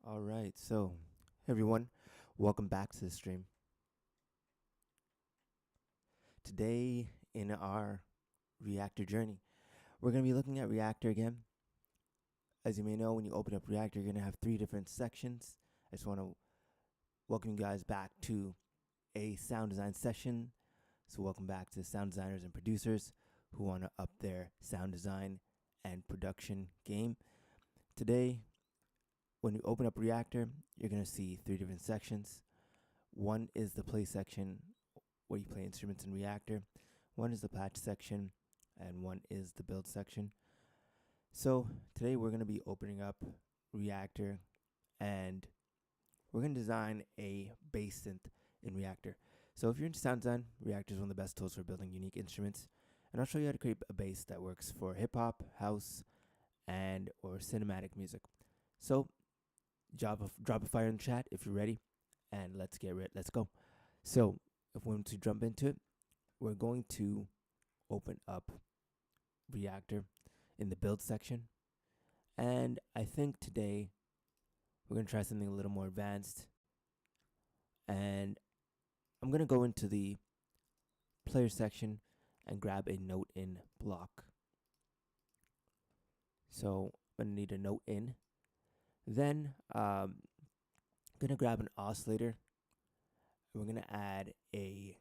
All right, so everyone, welcome back to the stream. Today in our Reaktor journey, we're going to be looking at Reaktor again. As you may know, when you open up Reaktor, you're going to have 3 different sections. I just want to welcome you guys back to a sound design session. So welcome back to sound designers and producers who want to up their sound design and production game. Today, when you open up Reaktor, you're going to see 3 different sections. One is the play section where you play instruments in Reaktor. One is the patch section, and one is the build section. So today we're going to be opening up Reaktor, and we're going to design a bass synth in Reaktor. So if you're into sound design, Reaktor is one of the best tools for building unique instruments. And I'll show you how to create a bass that works for hip-hop, house, and or cinematic music. So drop a fire in the chat if you're ready, and let's go. So if we want to jump into it, we're going to open up Reaktor in the build section, and I think today we're going to try something a little more advanced, and I'm going to go into the player section and grab a note in block. So I'm going to need a note in. Then I'm going to grab an oscillator. We're going to add a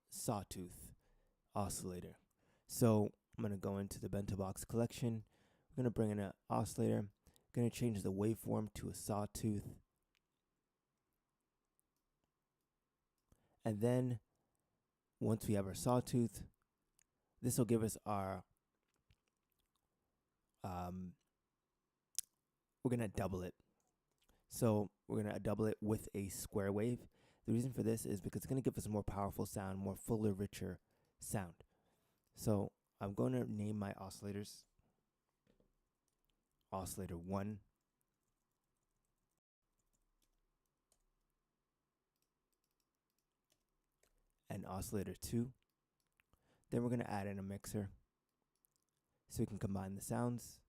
sawtooth oscillator. So I'm going to go into the bento box collection. We're going to bring in an oscillator. I'm going to change the waveform to a sawtooth. And then once we have our sawtooth, this will give us our we're going to double it. So we're going to double it with a square wave. The reason for this is because it's going to give us a more powerful sound, more fuller, richer sound. So I'm going to name my oscillators oscillator 1, and oscillator 2. Then we're going to add in a mixer so we can combine the sounds.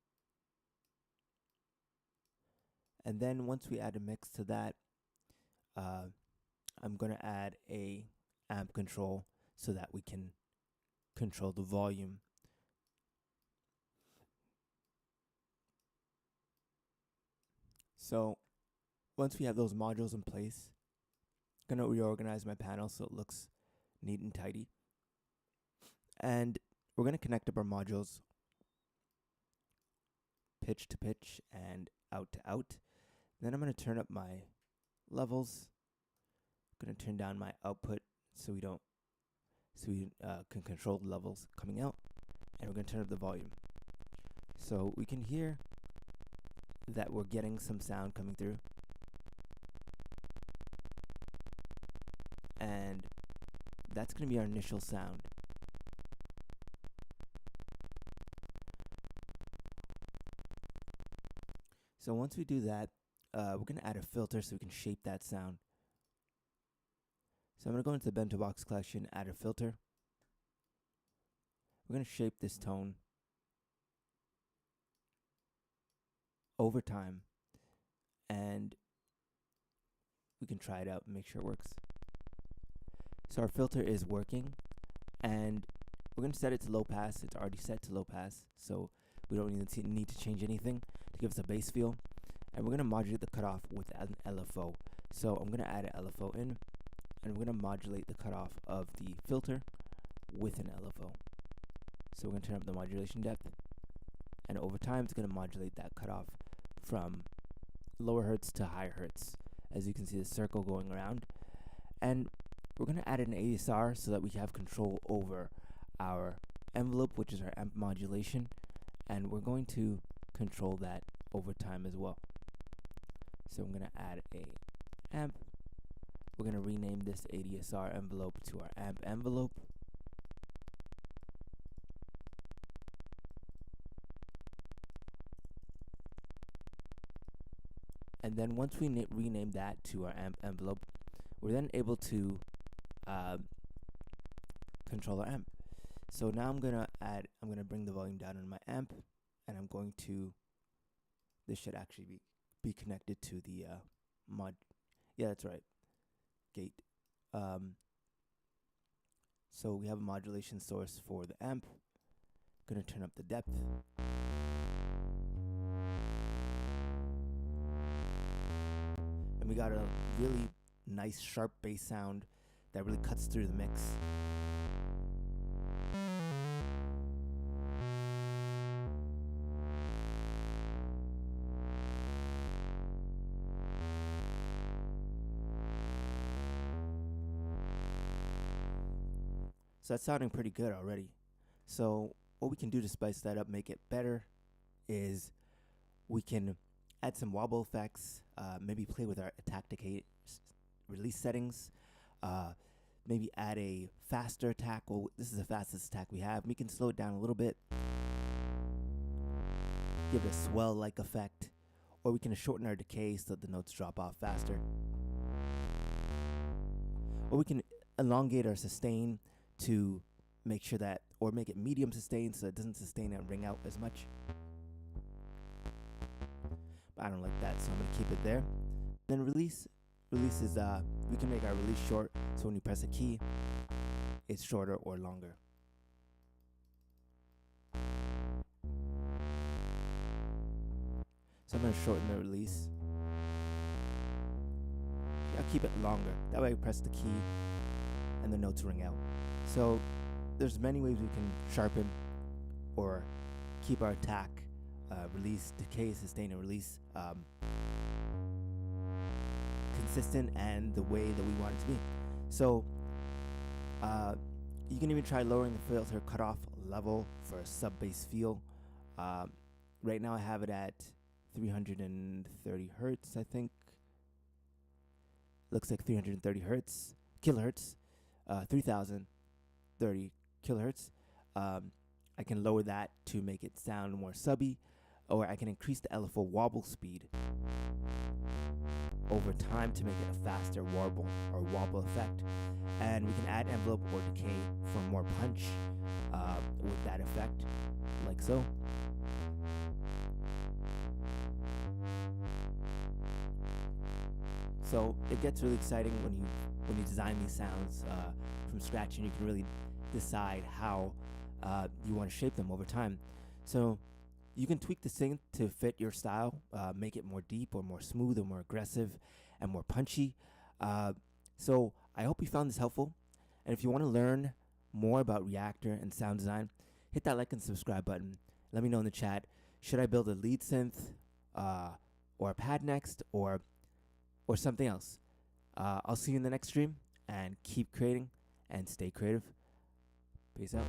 And then once we add a mix to that, I'm going to add a amp control so that we can control the volume. So once we have those modules in place, I'm going to reorganize my panel so it looks neat and tidy. And we're going to connect up our modules pitch to pitch and out to out. Then I'm going to turn up my levels. I'm going to turn down my output so we can control the levels coming out, and we're going to turn up the volume. So we can hear that we're getting some sound coming through, and that's going to be our initial sound. So once we do that, we're going to add a filter so we can shape that sound. So I'm going to go into the bento box collection, add a filter. We're going to shape this tone over time, and we can try it out and make sure it works. So our filter is working, and we're going to set it to low pass. It's already set to low pass, so we don't need to change anything to give us a bass feel. And we're going to modulate the cutoff with an LFO. So I'm going to add an LFO in, and we're going to modulate the cutoff of the filter with an LFO. So we're going to turn up the modulation depth, and over time it's going to modulate that cutoff from lower hertz to higher hertz. As you can see, the circle going around. And we're going to add an ASR so that we have control over our envelope, which is our amp modulation, and we're going to control that over time as well. So I'm going to add a amp. We're going to rename this ADSR envelope to our amp envelope. And then once we rename that to our amp envelope, we're then able to control our amp. So now I'm gonna bring the volume down on my amp, and I'm going to this should actually be connected to the mod. Yeah, that's right. Gate. So we have a modulation source for the amp. Gonna turn up the depth. And we got a really nice sharp bass sound that really cuts through the mix. So that's sounding pretty good already. So what we can do to spice that up, make it better, is we can add some wobble effects, maybe play with our attack decay release settings, maybe add a faster attack. Well, this is the fastest attack we have. We can slow it down a little bit, give it a swell-like effect, or we can shorten our decay so that the notes drop off faster. Or we can elongate our sustain to make sure that, or make it medium sustain so it doesn't sustain and ring out as much. But I don't like that, so I'm going to keep it there. Then release is, we can make our release short, so when you press a key, it's shorter or longer. So I'm going to shorten the release. I'll keep it longer. That way I press the key and the notes ring out. So there's many ways we can sharpen or keep our attack, release, decay, sustain, and release consistent and the way that we want it to be. So you can even try lowering the filter cutoff level for a sub-bass feel. Right now I have it at 330 hertz, I think. Looks like 330 kilohertz, 3030 kilohertz. I can lower that to make it sound more subby, or I can increase the LFO wobble speed over time to make it a faster warble or wobble effect. And we can add envelope or decay for more punch with that effect, like so. So it gets really exciting when you design these sounds from scratch, and you can really decide how you want to shape them over time. So you can tweak the synth to fit your style, make it more deep or more smooth or more aggressive and more punchy. So I hope you found this helpful. And if you want to learn more about Reaktor and sound design, hit that like and subscribe button. Let me know in the chat, should I build a lead synth or a pad next or something else? I'll see you in the next stream, and keep creating and stay creative. Peace out.